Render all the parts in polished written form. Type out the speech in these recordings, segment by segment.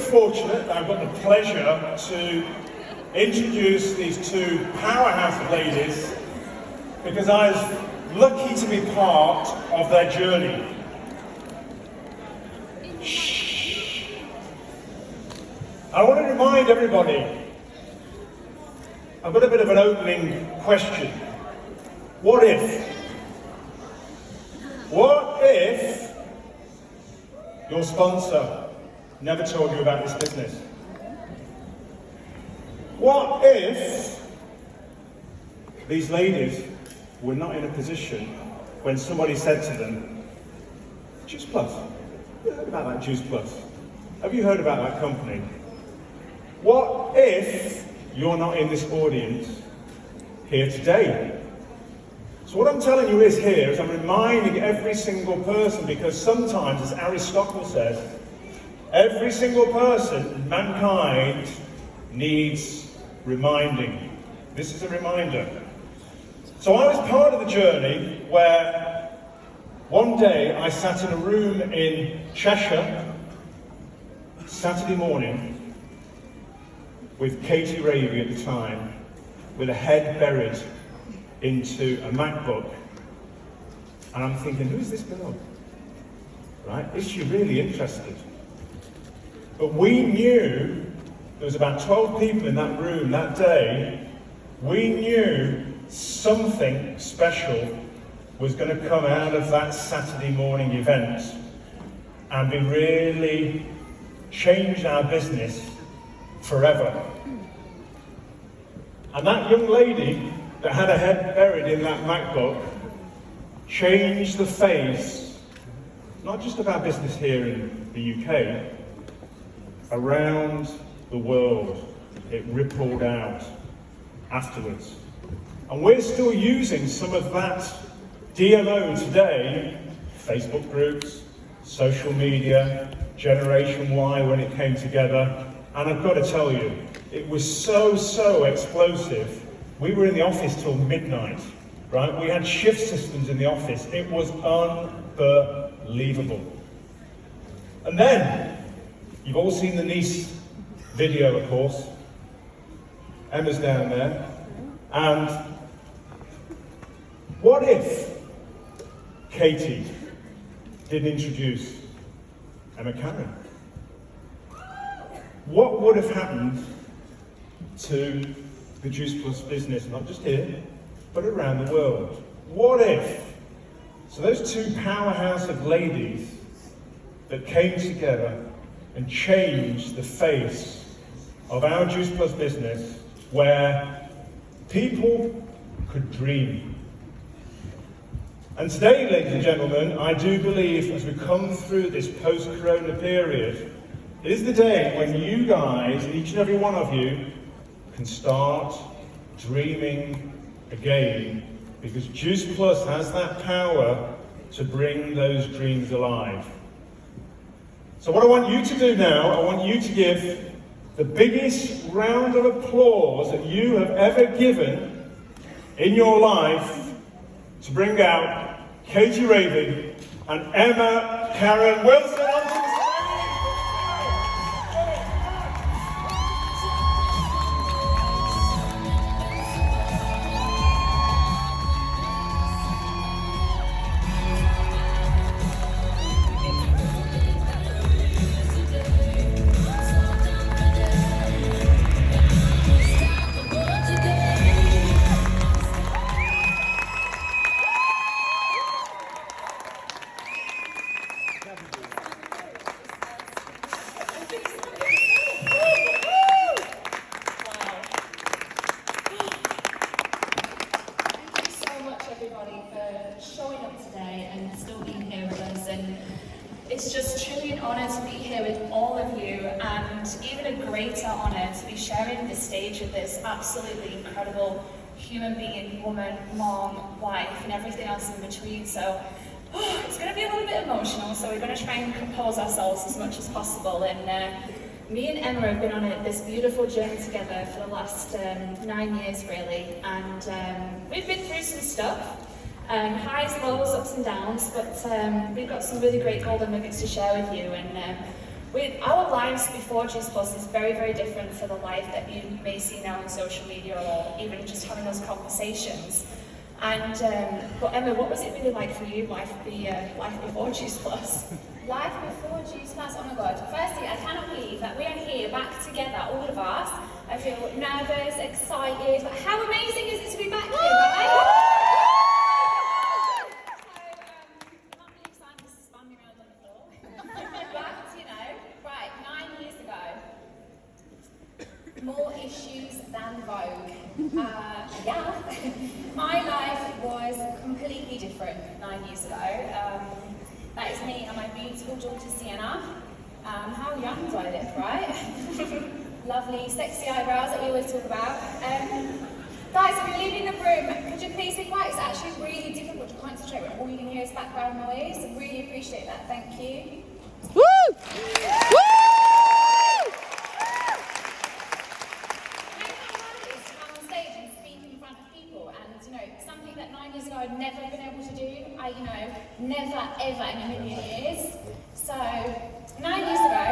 fortunate that I've got the pleasure to introduce these two powerhouse ladies because I was lucky to be part of their journey. Shh. I want to remind everybody, I've got a bit of an opening question. What if? What if your sponsor never told you about this business? What if these ladies were not in a position when somebody said to them, Juice Plus, have you heard about that Juice Plus? Have you heard about that company? What if you're not in this audience here today? So what I'm telling you is I'm reminding every single person, because sometimes, as Aristotle says, every single person in mankind needs reminding. This is a reminder. So I was part of the journey where one day I sat in a room in Cheshire, Saturday morning, with Katie Ravey at the time, with a head buried into a MacBook. And I'm thinking, who's this girl? Right? Is she really interested? But we knew there was about 12 people in that room that day. We knew something special was going to come out of that Saturday morning event and be really changed our business forever. And that young lady that had her head buried in that MacBook changed the face, not just of our business here in the UK, around the world. It rippled out afterwards. And we're still using some of that DMO today, Facebook groups, social media, Generation Y when it came together. And I've got to tell you, it was so explosive. We were in the office till midnight, right? We had shift systems in the office. It was unbelievable. And then, you've all seen the Nice video, of course. Emma's down there. And what if Katie didn't introduce Emma Caren? What would have happened to the Juice Plus business, not just here, but around the world? What if? So those two powerhouse of ladies that came together and changed the face of our Juice Plus business, where people could dream. And today, ladies and gentlemen, I do believe as we come through this post-corona period, it is the day when you guys, each and every one of you, can start dreaming again, because Juice Plus has that power to bring those dreams alive. So what I want you to do now, I want you to give the biggest round of applause that you have ever given in your life to bring out Katie Ravey and Emma Caren-Wilson onto the stage. It's just truly an honour to be here with all of you, and even a greater honour to be sharing this stage with this absolutely incredible human being, woman, mom, wife, and everything else in between. So it's going to be a little bit emotional, so we're going to try and compose ourselves as much as possible. And me and Emma have been on this beautiful journey together for the last 9 years, really, and we've been through some stuff. Highs, lows, ups and downs, but we've got some really great golden nuggets to share with you, and With our lives before Juice Plus is very, very different to the life that you may see now on social media or even just having those conversations. And, but Emma, what was it really like for you, life before Juice Plus? Life before Juice Plus, oh my God. Firstly, I cannot believe that we are here back together, all of us. I feel nervous, excited, but how amazing is it to be back here, right? More issues than Vogue. Yeah. My life was completely different 9 years ago. That is me and my beautiful daughter Sienna. How young do I look, right? Lovely, sexy eyebrows that we always talk about. Guys, if you're leaving the room, could you please be quiet? It's actually really difficult to concentrate when all you can hear is background noise. I really appreciate that, thank you. Woo! Woo! Something that 9 years ago I'd never been able to do. Never ever in a million years. So 9 years ago,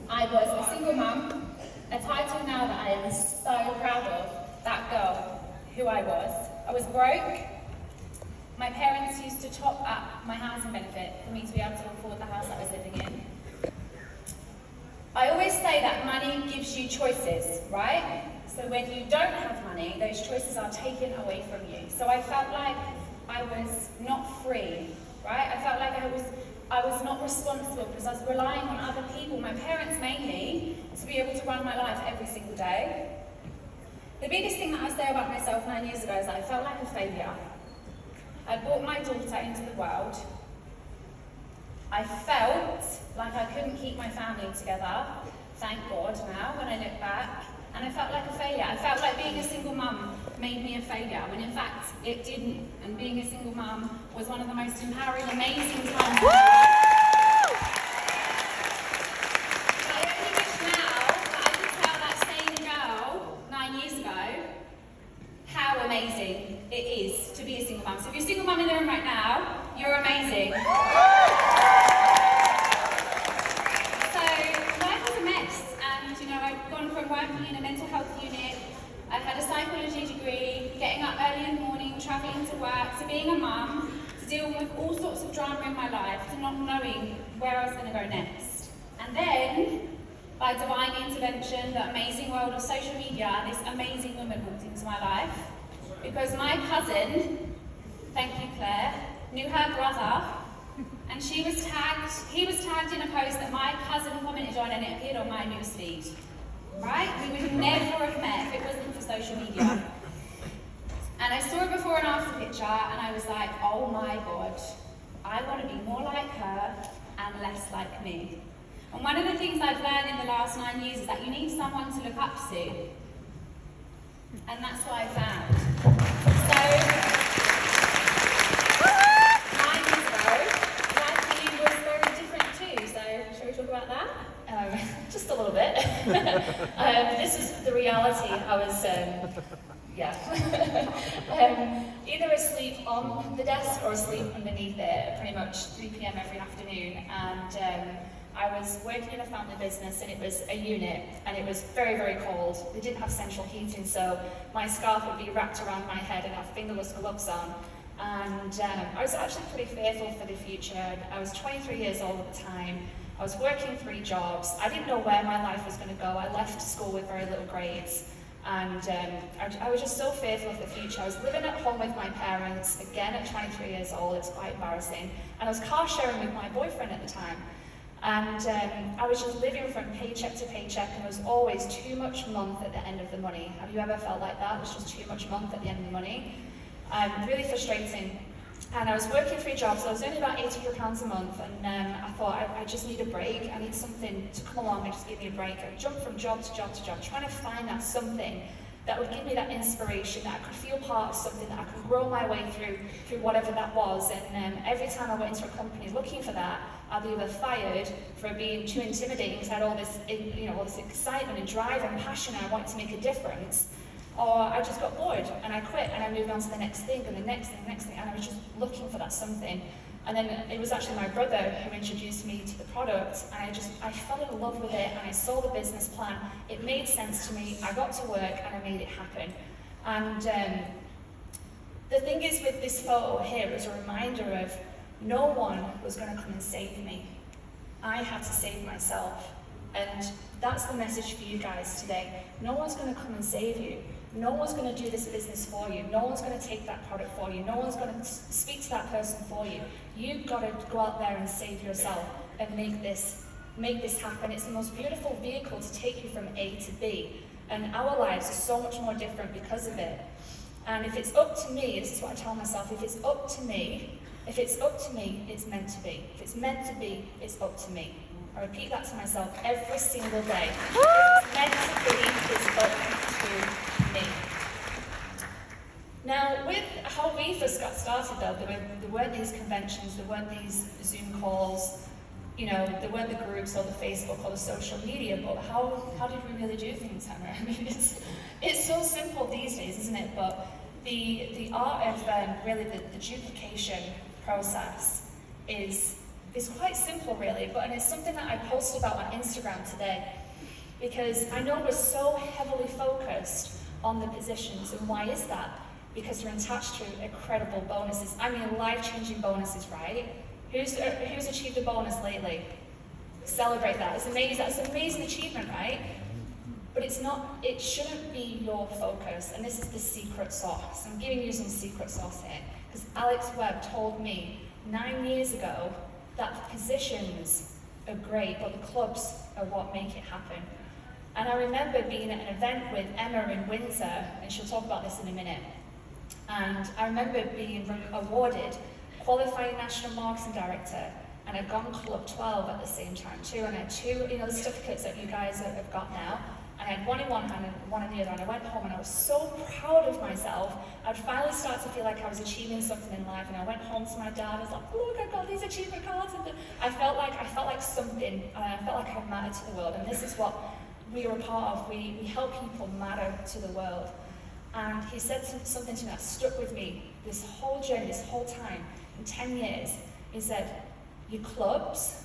I was a single mum, a title now that I am so proud of, that girl who I was. I was broke. My parents used to top up my housing benefit for me to be able to afford the house I was living in. I always say that money gives you choices, right? So when you don't have money, those choices are taken away from you. So I felt like I was not free, right? I felt like I was not responsible because I was relying on other people, my parents mainly, to be able to run my life every single day. The biggest thing that I say about myself 9 years ago is that I felt like a failure. I brought my daughter into the world. I felt like I couldn't keep my family together, thank God now, when I look back. And I felt like a failure. I felt like being a single mum made me a failure, when in fact it didn't. And being a single mum was one of the most empowering, amazing times. I only wish now that I could tell that same girl 9 years ago how amazing it is to be a single mum. So if you're a single mum in the room right now, you're amazing. Working in a mental health unit, I had a psychology degree, getting up early in the morning, travelling to work, to being a mum, to dealing with all sorts of drama in my life, to not knowing where I was going to go next. And then, by divine intervention, the amazing world of social media, this amazing woman walked into my life, because my cousin, thank you Claire, knew her brother, and he was tagged in a post that my cousin commented on, and it appeared on my newsfeed. Right? We would never have met if it wasn't for social media. And I saw a before and after picture and I was like, oh my God, I want to be more like her and less like me. And one of the things I've learned in the last 9 years is that you need someone to look up to. And that's what I found. So, 9 years ago, life for you was very different too. So, shall we talk about that? Just a little bit. This is the reality. I was, either asleep on the desk or asleep underneath it, pretty much 3 p.m. every afternoon. And I was working in a family business, and it was a unit, and it was very, very cold. They didn't have central heating, so my scarf would be wrapped around my head and I have fingerless gloves on. And I was actually pretty fearful for the future. I was 23 years old at the time. I was working 3 jobs. I didn't know where my life was going to go. I left school with very little grades. And I was just so fearful of the future. I was living at home with my parents, again at 23 years old. It's quite embarrassing. And I was car sharing with my boyfriend at the time. And I was just living from paycheck to paycheck, and there was always too much month at the end of the money. Have you ever felt like that? There's just too much month at the end of the money. Really frustrating. And I was working 3 jobs, so I was only about £800 a month, and I thought, I just need a break. I need something to come along and just give me a break. I jumped from job to job to job, trying to find that something that would give me that inspiration, that I could feel part of something, that I could grow my way through whatever that was. And every time I went into a company looking for that, I'd be either fired for being too intimidating, because I had all this, all this excitement and drive and passion, and I wanted to make a difference. Or I just got bored and I quit and I moved on to the next thing and the next thing, and I was just looking for that something. And then it was actually my brother who introduced me to the product, and I fell in love with it, and I saw the business plan. It made sense to me. I got to work and I made it happen. And the thing is with this photo here, it was a reminder of no one was going to come and save me. I had to save myself. And that's the message for you guys today. No one's going to come and save you. No one's going to do this business for you. No one's going to take that product for you. No one's going to speak to that person for you. You've got to go out there and save yourself and make this happen. It's the most beautiful vehicle to take you from A to B. And our lives are so much more different because of it. And if it's up to me, this is what I tell myself, if it's up to me, it's meant to be. If it's meant to be, it's up to me. I repeat that to myself every single day. If it's meant to be, it's up to me. Now, with how we first got started though, there weren't these conventions, there weren't these Zoom calls, there weren't the groups or the Facebook or the social media, but how did we really do things, Hannah? I mean, it's so simple these days, isn't it? But the art of really the duplication process is quite simple, really, and it's something that I posted about on Instagram today, because I know we're so heavily focused on the positions, and why is that? Because they're attached to incredible bonuses. I mean, life-changing bonuses, right? Who's achieved a bonus lately? Celebrate that. It's amazing. That's an amazing achievement, right? But it shouldn't be your focus, and this is the secret sauce. I'm giving you some secret sauce here, because Alex Webb told me 9 years ago that the positions are great, but the clubs are what make it happen. And I remember being at an event with Emma in Windsor, and she'll talk about this in a minute. And I remember being awarded Qualifying National Marketing Director, and I'd gone Club 12 at the same time too, and I had two the certificates that you guys have got now. And I had one in one hand and one in the other, and I went home and I was so proud of myself. I'd finally start to feel like I was achieving something in life, and I went home to my dad, I was like, look, I've got these achievement cards, and I felt like something, and I felt like I mattered to the world, and this is what we are a part of. We help people matter to the world. And he said something to me that stuck with me this whole journey, this whole time, in 10 years. He said, your clubs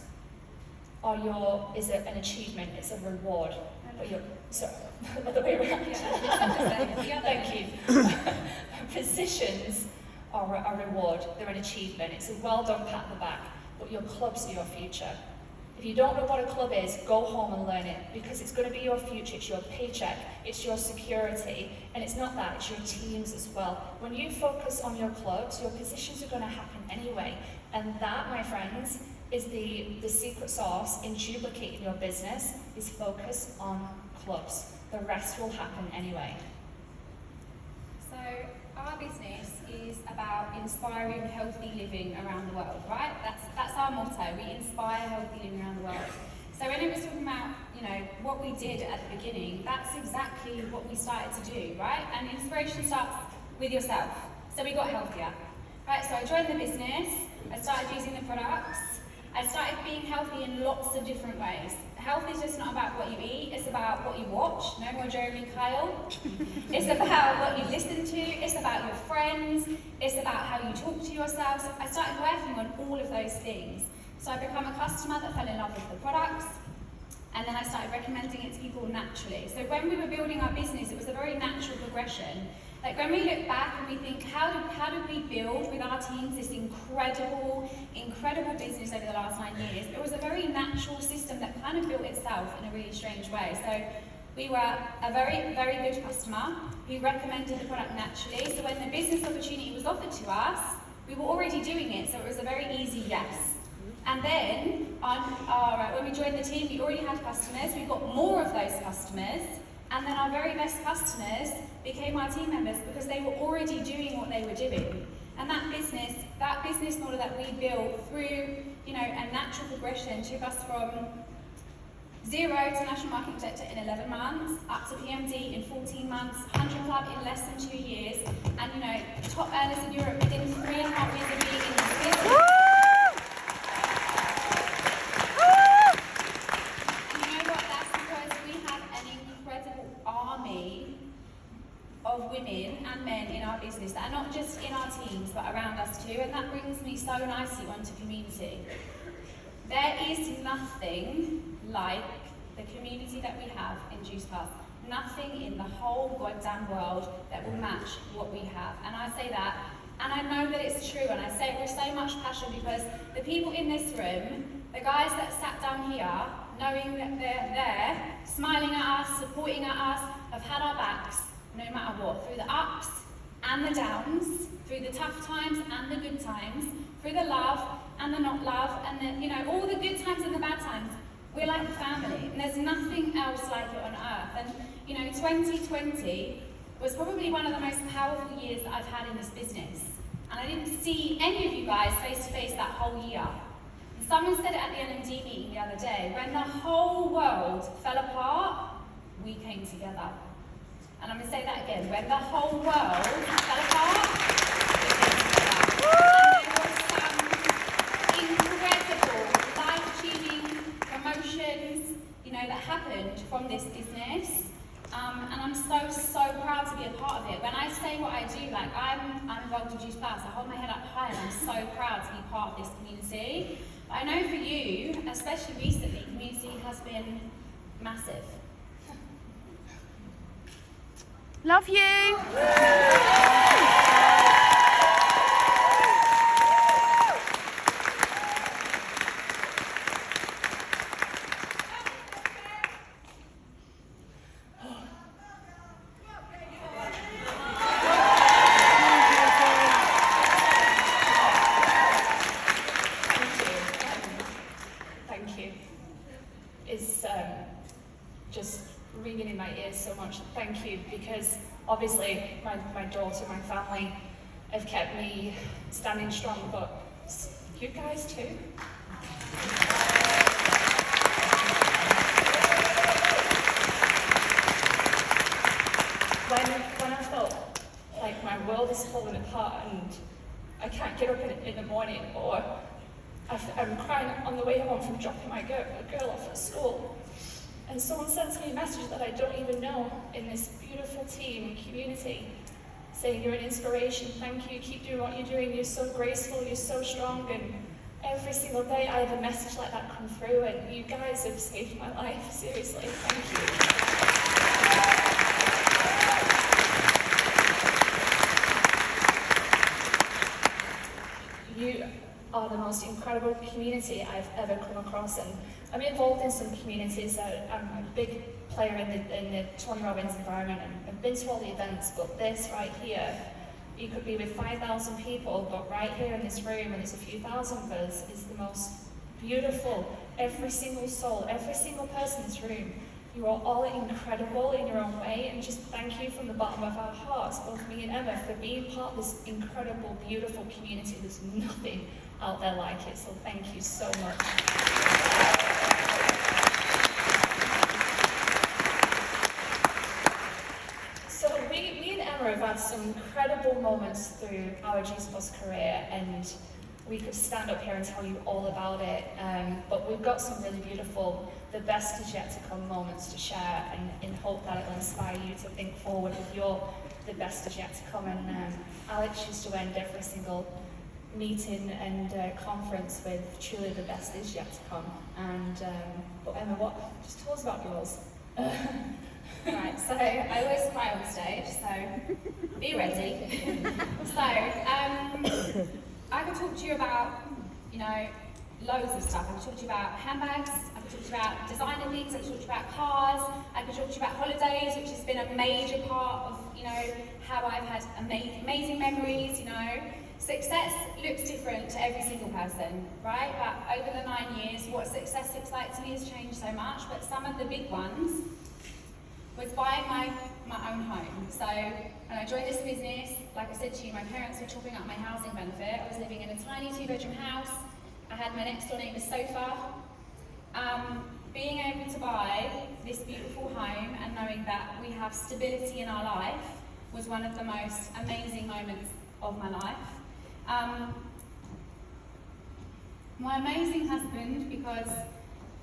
is an achievement, it's a reward. But sorry, other way around. Thank you. Positions are a reward, they're an achievement. It's a well done pat on the back, but your clubs are your future. If you don't know what a club is, go home and learn it, because it's going to be your future, it's your paycheck, it's your security, and it's not that, it's your teams as well. When you focus on your clubs, your positions are going to happen anyway, and that, my friends, is the secret sauce in duplicating your business, is focus on clubs. The rest will happen anyway. So our business is about inspiring healthy living around the world, right? That's our motto. We inspire healthy living around the world. So when it was talking about, what we did at the beginning, that's exactly what we started to do, right? And inspiration starts with yourself. So we got healthier, right? So I joined the business, I started using the products, I started being healthy in lots of different ways. Health is just not about what you eat, it's about what you watch. No more Joem and Kyle. It's about what you listen to, it's about your friends, it's about how you talk to yourself. So I started working on all of those things. So I became a customer that fell in love with the products, and then I started recommending it to people naturally. So when we were building our business, it was a very natural progression. Like when we look back and we think, how did we build with our teams this incredible business over the last 9 years? It was a very natural system that kind of built itself in a really strange way. So we were a very, very good customer who recommended the product naturally. So when the business opportunity was offered to us, we were already doing it. So it was a very easy yes. And then when we joined the team, we already had customers. We got more of those customers. And then our very best customers became our team members because they were already doing what they were doing. And that business model that we built through, a natural progression took us from 0 to National Marketing Director in 11 months, up to PMD in 14 months, 100 Club in less than 2 years, and top earners in Europe within 3.5 years of being in this business. of women and men in our business that are not just in our teams but around us too, and that brings me so nicely onto community. There is nothing like the community that we have in Juice Plus. Nothing in the whole goddamn world that will match what we have. And I say that, and I know that it's true, and I say it with so much passion because the people in this room, the guys that sat down here, knowing that they're there, smiling at us, supporting at us, have had our backs no matter what, through the ups and the downs, through the tough times and the good times, through the love and the not love, and the, all the good times and the bad times. We're like a family, and there's nothing else like it on earth. And 2020 was probably one of the most powerful years that I've had in this business. And I didn't see any of you guys face to face that whole year. And someone said it at the LMD meeting the other day, when the whole world fell apart, we came together. And I'm going to say that again, when the whole world fell apart, we came together. And there was some incredible, life-changing promotions, that happened from this business. And I'm so proud to be a part of it. When I say what I do, like I'm involved in Juice Plus, I hold my head up high and I'm so proud to be part of this community. But I know for you, especially recently, community has been massive. Love you. Just ringing in my ears so much. Thank you, because obviously my daughter, my family have kept me standing strong, but you guys too. When I felt like my world is falling apart and I can't get up in the morning, or I'm crying on the way home from dropping my girl off at school, and someone sends me a message that I don't even know in this beautiful team and community, saying you're an inspiration, thank you, keep doing what you're doing, you're so graceful, you're so strong, and every single day I have a message like that come through, and you guys have saved my life, seriously, thank you. You are the most incredible community I've ever come across, and I'm involved in some communities. I'm a big player in the Tony Robbins environment, and I've been to all the events, but this right here, you could be with 5,000 people, but right here in this room, and there's a few thousand of us, is the most beautiful. Every single soul, every single person in this room, you are all incredible in your own way, and just thank you from the bottom of our hearts, both me and Emma, for being part of this incredible, beautiful community. There's nothing out there like it, so thank you so much. So we and Emma have had some incredible moments through our Juice Plus career, and we could stand up here and tell you all about it, but we've got some really beautiful, the best is yet to come moments to share, and in hope that it will inspire you to think forward with your the best is yet to come. And Alex used to end every single meeting and conference with truly the best is yet to come. And but Emma, just tell us about yours. Right, so I always cry on stage, so be ready. So I could talk to you about, loads of stuff. I could talk to you about handbags, I could talk to you about designer things, I could talk to you about cars, I could talk to you about holidays, which has been a major part of, how I've had amazing memories, Success looks different to every single person, right? But over the 9 years, what success looks like to me has changed so much, but some of the big ones was buying my own home. So when I joined this business, like I said to you, my parents were topping up my housing benefit. I was living in a tiny 2-bedroom house. I had my next door neighbour's sofa. Being able to buy this beautiful home and knowing that we have stability in our life was one of the most amazing moments of my life. My amazing husband, because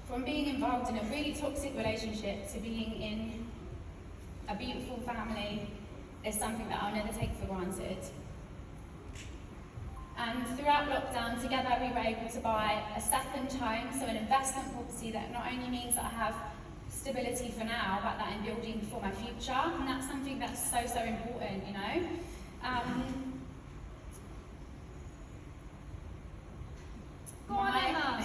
from being involved in a really toxic relationship to being in a beautiful family is something that I'll never take for granted. And throughout lockdown, together we were able to buy a second home, so an investment property that not only means that I have stability for now, but that I'm building for my future, and that's something that's so, so important, you know. Go on, Emma.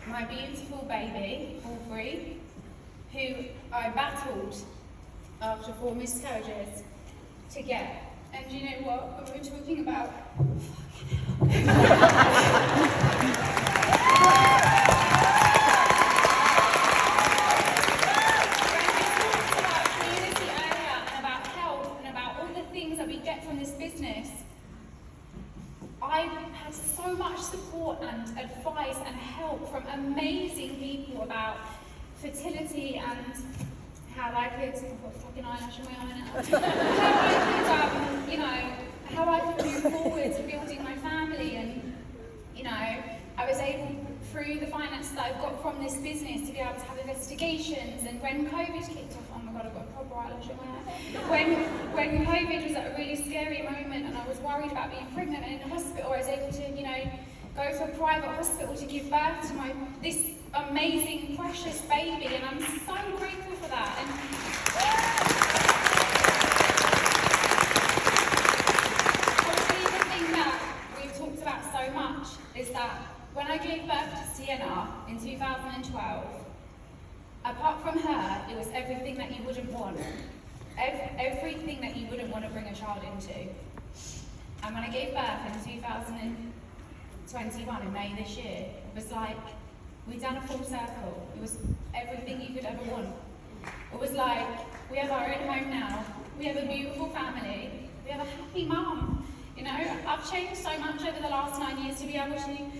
My beautiful baby, Aubrey, who I battled after 4 miscarriages to get. And you know what? When we're talking about community earlier and about health and about all the things that we get from this business, I had so much support and advice and help from amazing people about fertility and how I could, I've got fucking eyelash on my eye now, how I could move forward to building my family, and, you know, I was able, through the finances that I've got from this business, to be able to have investigations. And when COVID kicked off, oh my God, I've got a proper eyelash on my eye. When COVID was at a really scary moment and I was worried about being pregnant and in the hospital, I was able to, you know, go to a private hospital to give birth to this amazing, precious baby, and I'm so grateful for that. And probably the thing that we've talked about so much is that when I gave birth to Sienna in 2012, apart from her, it was everything that you wouldn't want. Everything that you wouldn't want to bring a child into. And when I gave birth in 2021, in May this year, it was like, we'd done a full circle. It was everything you could ever want. It was like, we have our own home now. We have a beautiful family. We have a happy mum. You know, I've changed so much over the last 9 years to be able to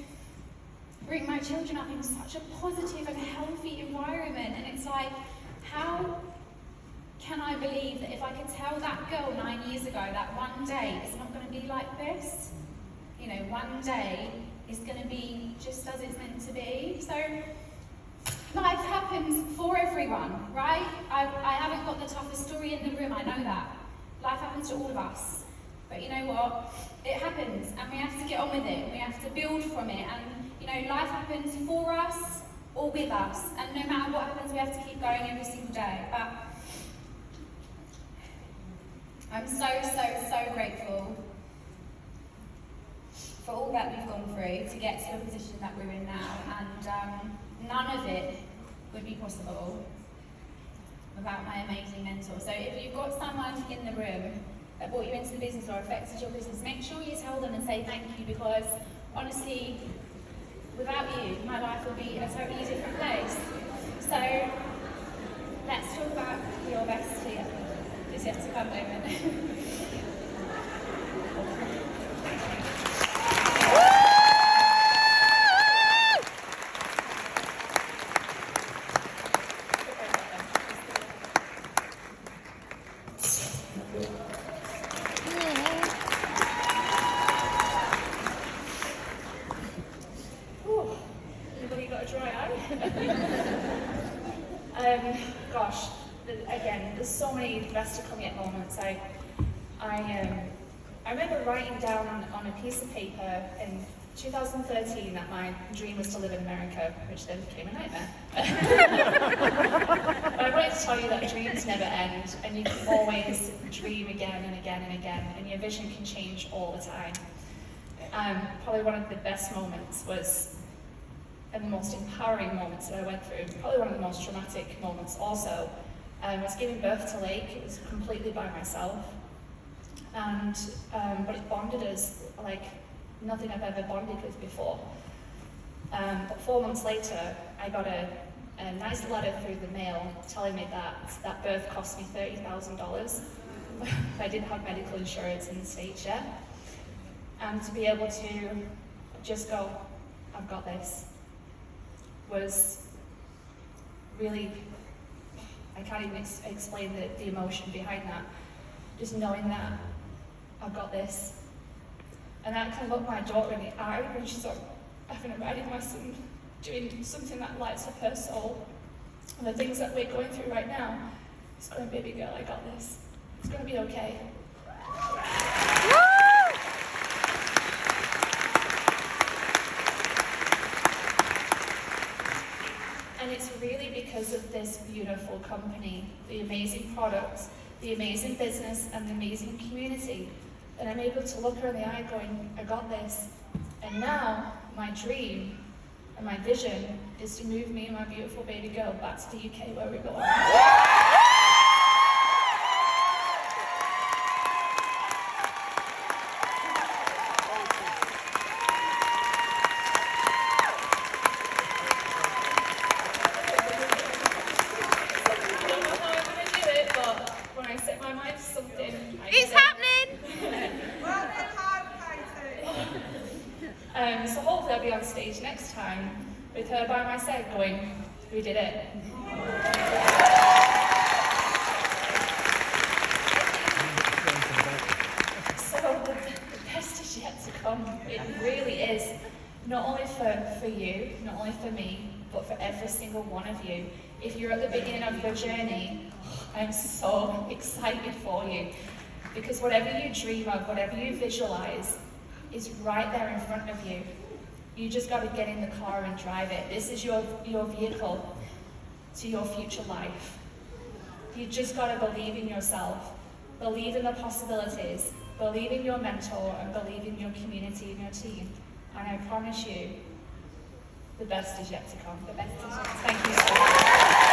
bring my children up in such a positive and healthy environment. And it's like, how can I believe that if I could tell that girl 9 years ago that one day it's not going to be like this? You know, one day is going to be just as it's meant to be. So life happens for everyone, right? I haven't got the toughest story in the room, I know that. Life happens to all of us. But you know what? It happens, and we have to get on with it. We have to build from it. And you know, life happens for us or with us. And no matter what happens, we have to keep going every single day. But I'm so, so, so grateful for all that we've gone through to get to the position that we're in now, and none of it would be possible without my amazing mentor. So if you've got someone in the room that brought you into the business or affected your business, make sure you tell them and say thank you, because honestly, without you, my life would be a totally different place. So let's talk about your best year. It's yet to come moment. Anybody got a dry eye? Gosh, again, there's so many best to come yet moments. I remember writing down on a piece of paper in 2013 that my dream was to live in America, which then became a nightmare. But I wanted to tell you that dreams never end, and you can always dream again and again and again, and your vision can change all the time. Probably one of the best moments was, and the most empowering moments that I went through, probably one of the most traumatic moments also, was giving birth to Lake. It was completely by myself, and but it bonded us like nothing I've ever bonded with before. But 4 months later, I got a nice letter through the mail telling me that birth cost me $30,000. I didn't have medical insurance in the States yet. And to be able to just go, I've got this, was really, I can't even explain the emotion behind that. Just knowing that I've got this. And I can look my daughter in the eye when she's like, having a ride with my son, doing something that lights up her soul. And the things that we're going through right now, he's going, baby girl, I got this. It's going to be okay. And it's really because of this beautiful company, the amazing products, the amazing business, and the amazing community, that I'm able to look her in the eye going, I got this. And now, my dream and my vision is to move me and my beautiful baby girl back to the UK where we belong. It's happening! So hopefully I'll be on stage next time with her by my side going, we did it. So the best is yet to come. It really is. Not only for you, not only for me, but for every single one of you. If you're at the beginning of your journey, I'm so excited for you. Because whatever you dream of, whatever you visualize, is right there in front of you. You just got to get in the car and drive it. This is your vehicle to your future life. You just got to believe in yourself, believe in the possibilities, believe in your mentor, and believe in your community and your team. And I promise you, the best is yet to come. The best is yet to come. Thank you so much.